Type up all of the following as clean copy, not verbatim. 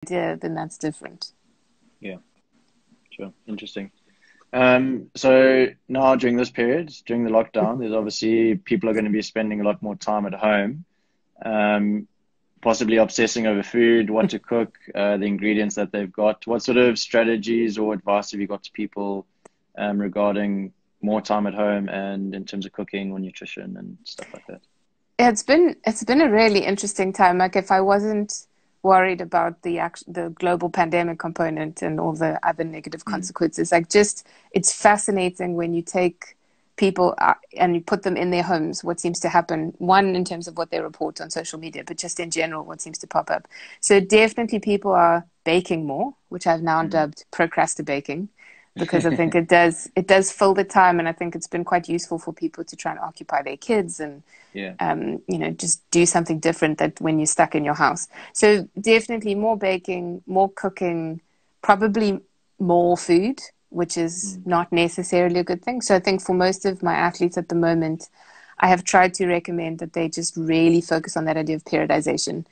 idea, then that's different. Yeah, sure. Interesting. So now during this period, during the lockdown, there's obviously people are going to be spending a lot more time at home, possibly obsessing over food, what to cook, the ingredients that they've got. What sort of strategies or advice have you got to people regarding more time at home and in terms of cooking or nutrition and stuff like that? It's been a really interesting time. Like if I wasn't worried about the global pandemic component and all the other negative Mm. consequences, like just it's fascinating when you take people and you put them in their homes, what seems to happen, one in terms of what they report on social media, but just in general, what seems to pop up. So definitely people are baking more, which I've now Mm. dubbed procrastinating, because I think it does fill the time, and I think it's been quite useful for people to try and occupy their kids and Yeah. just do something different that when you're stuck in your house. So definitely more baking, more cooking, probably more food, which is Mm. not necessarily a good thing. So I think for most of my athletes at the moment, I have tried to recommend that they just really focus on that idea of periodization.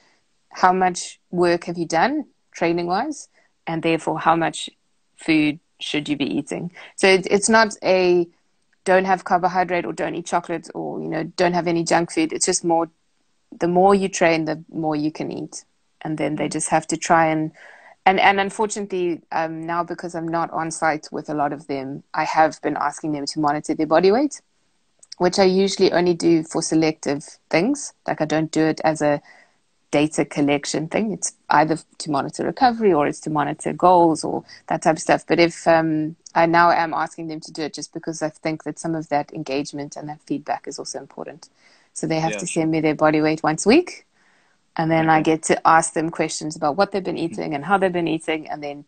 How much work have you done training wise? And therefore, how much food should you be eating? So it's not a don't have carbohydrate or don't eat chocolate or don't have any junk food. It's just more, the more you train, the more you can eat. And then they Mm. just have to try and unfortunately, now because I'm not on site with a lot of them, I have been asking them to monitor their body weight, which I usually only do for selective things. Like I don't do it as a data collection thing. It's either to monitor recovery or it's to monitor goals or that type of stuff. But if I now am asking them to do it just because I think that some of that engagement and that feedback is also important. So they have Yeah, to sure. send me their body weight once a week. And then I Okay. get to ask them questions about what they've been eating and how they've been eating. And then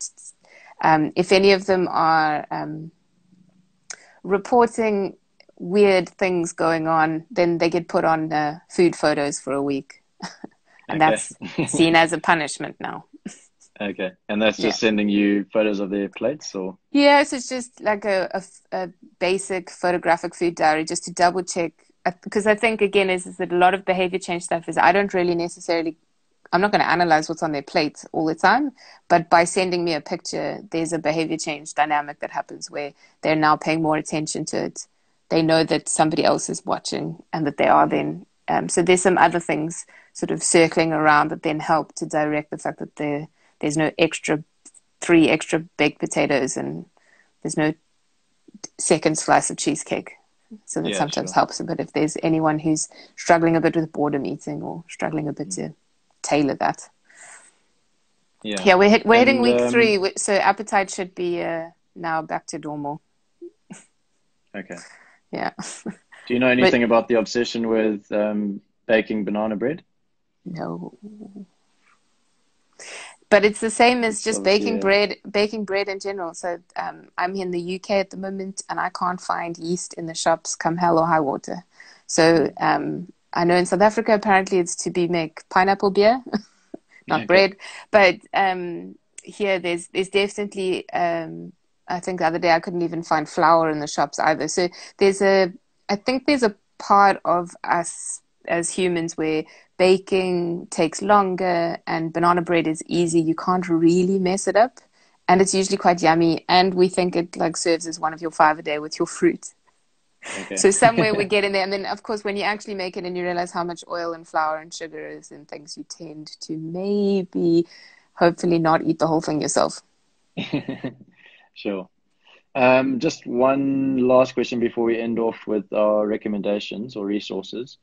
if any of them are reporting weird things going on, then they get put on food photos for a week. And Okay. that's seen as a punishment now. Okay. And that's Yeah. just sending you photos of their plates or? Yes, it's just like a basic photographic food diary just to double check. Because I think, again, is that a lot of behavior change stuff is I don't really necessarily, I'm not going to analyze what's on their plate all the time. But by sending me a picture, there's a behavior change dynamic that happens where they're now paying more attention to it. They know that somebody else is watching and that they are Mm. then. So there's some other things sort of circling around that then help to direct the fact that there's no three extra baked potatoes and there's no second slice of cheesecake. So that Yeah, sometimes sure. helps a bit if there's anyone who's struggling a bit with boredom eating or struggling a bit Mm. to tailor that. Yeah. Yeah, we're hitting And week three, so appetite should be now back to normal. okay. Yeah, Do you know but anything about the obsession with baking banana bread? no. But it's the same as It's just obviously baking bread in general. So I'm here in the UK at the moment, and I can't find yeast in the shops come hell or high water. So mm. I know in South Africa apparently it's to be make pineapple beer, not Okay. bread. But here there's definitely I think the other day I couldn't even find flour in the shops either. So there's a I think there's a part of us as humans where baking takes longer and banana bread is easy. You can't really mess it up. And it's usually quite yummy. And we think it like serves as one of your five a day with your fruit. Okay. So somewhere we get in there. And then of course when you actually make it and you realize how much oil and flour and sugar is and things, you tend to maybe hopefully not eat the whole thing yourself. Sure. Just one last question before we end off with our recommendations or resources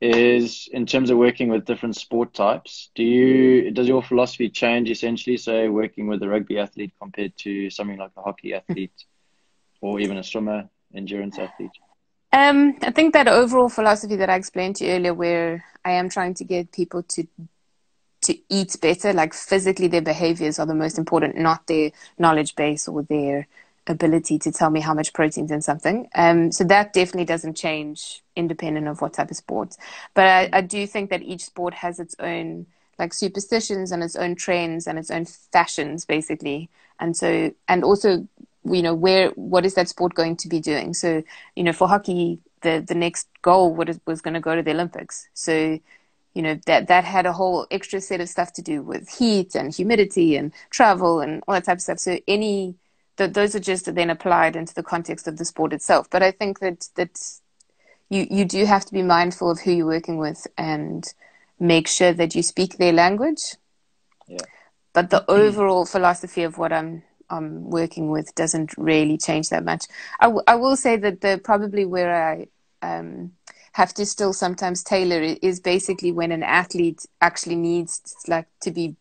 is in terms of working with different sport types, does your philosophy change essentially, say working with a rugby athlete compared to something like a hockey athlete or even a swimmer, endurance athlete? I think that overall philosophy that I explained to you earlier, where I am trying to get people to eat better, like physically their behaviors are the most important, not their knowledge base or their ability to tell me how much protein's in something. So that definitely doesn't change independent of what type of sport. But I Mm. do think that each sport has its own like superstitions and its own trends and its own fashions, basically. And so, and also, what is that sport going to be doing? So, for hockey, the next goal was going to go to the Olympics. So that had a whole extra set of stuff to do with heat and humidity and travel and all that type of stuff. So those are just then applied into the context of the sport itself. But I think that you do have to be mindful of who you're working with and make sure that you speak their language. Yeah. But the overall philosophy of what I'm working with doesn't really change that much. I will say that probably where I have to still sometimes tailor it is basically when an athlete actually needs to be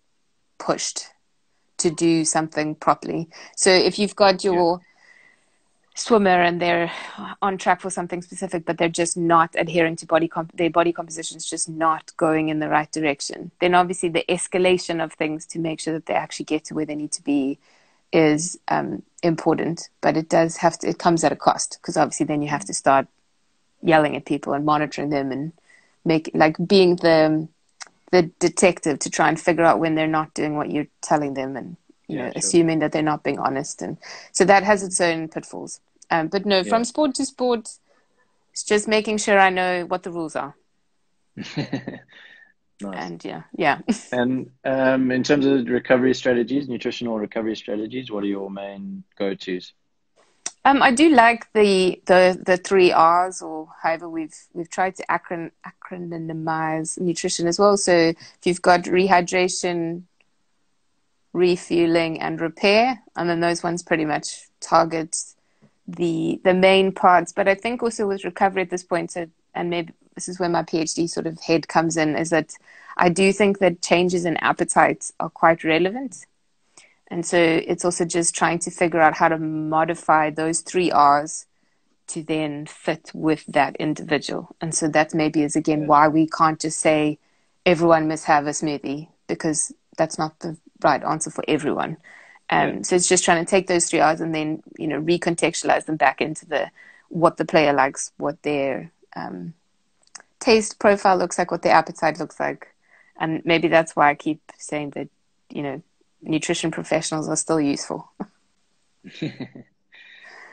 pushed to do something properly. So if you've got your swimmer and they're on track for something specific, but they're just not adhering to their body composition is just not going in the right direction, then obviously the escalation of things to make sure that they actually get to where they need to be is important. But it comes at a cost, because obviously then you have to start yelling at people and monitoring them and being the detective to try and figure out when they're not doing what you're telling them, and assuming that they're not being honest. And so that has its own pitfalls. But no, from sport to sport, it's just making sure I know what the rules are. Nice. And yeah. And in terms of recovery strategies, nutritional recovery strategies, what are your main go-tos? I do like the 3 R's, or however we've tried to acronymize nutrition as well. So if you've got rehydration, refueling, and repair, and then those ones pretty much target the main parts. But I think also with recovery at this point, and maybe this is where my PhD sort of head comes in, is that I do think that changes in appetite are quite relevant. And so it's also just trying to figure out how to modify those 3 R's to then fit with that individual. And so that maybe is, again, why we can't just say everyone must have a smoothie, because that's not the right answer for everyone. So it's just trying to take those 3 R's and then, recontextualize them back into what the player likes, what their taste profile looks like, what their appetite looks like. And maybe that's why I keep saying that, nutrition professionals are still useful.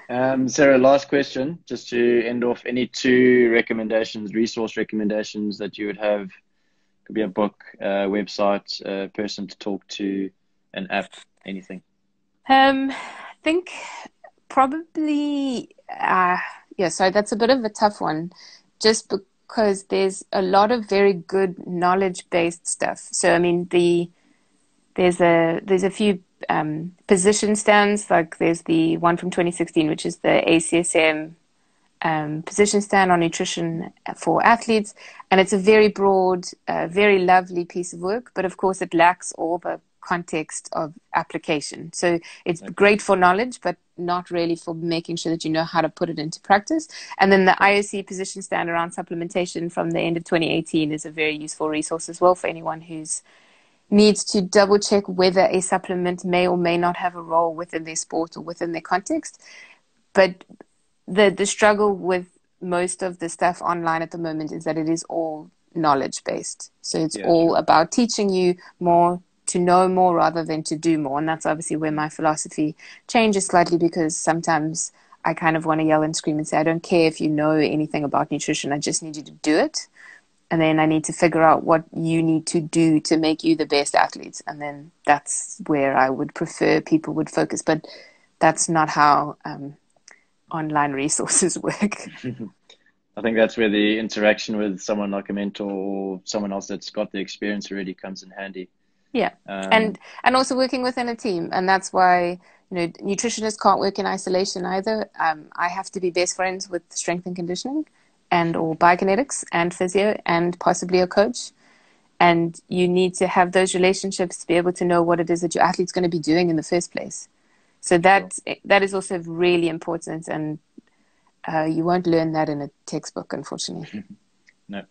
Sarah, last question, just to end off, any 2 recommendations, resource recommendations that you would have? Could be a book, a website, a person to talk to, an app, anything. I think probably, sorry, that's a bit of a tough one, just because there's a lot of very good knowledge-based stuff. So, I mean, there's a few position stands, like there's the one from 2016, which is the ACSM position stand on nutrition for athletes, and it's a very broad, very lovely piece of work, but of course it lacks all the context of application. So it's great for knowledge, but not really for making sure that you know how to put it into practice. And then the IOC position stand around supplementation from the end of 2018 is a very useful resource as well for anyone who's needs to double check whether a supplement may or may not have a role within their sport or within their context. But the struggle with most of the stuff online at the moment is that it is all knowledge based. So it's all about teaching you more to know more rather than to do more. And that's obviously where my philosophy changes slightly, because sometimes I kind of want to yell and scream and say, I don't care if you know anything about nutrition, I just need you to do it. And then I need to figure out what you need to do to make you the best athlete. And then that's where I would prefer people would focus. But that's not how online resources work. I think that's where the interaction with someone like a mentor or someone else that's got the experience already comes in handy. Yeah. And also working within a team. And that's why, nutritionists can't work in isolation either. I have to be best friends with strength and conditioning, and or biokinetics and physio and possibly a coach. And you need to have those relationships to be able to know what it is that your athlete's going to be doing in the first place. So that is also really important, and you won't learn that in a textbook, unfortunately. No.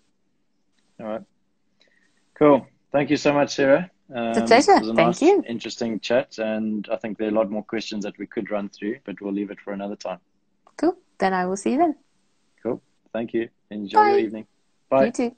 All right. Cool. Thank you so much, Sarah. It's a pleasure. It was a Thank nice, you. interesting chat, and I think there are a lot more questions that we could run through, but we'll leave it for another time. Cool. Then I will see you then. Cool. Thank you. Enjoy Bye. your evening. Bye. You too.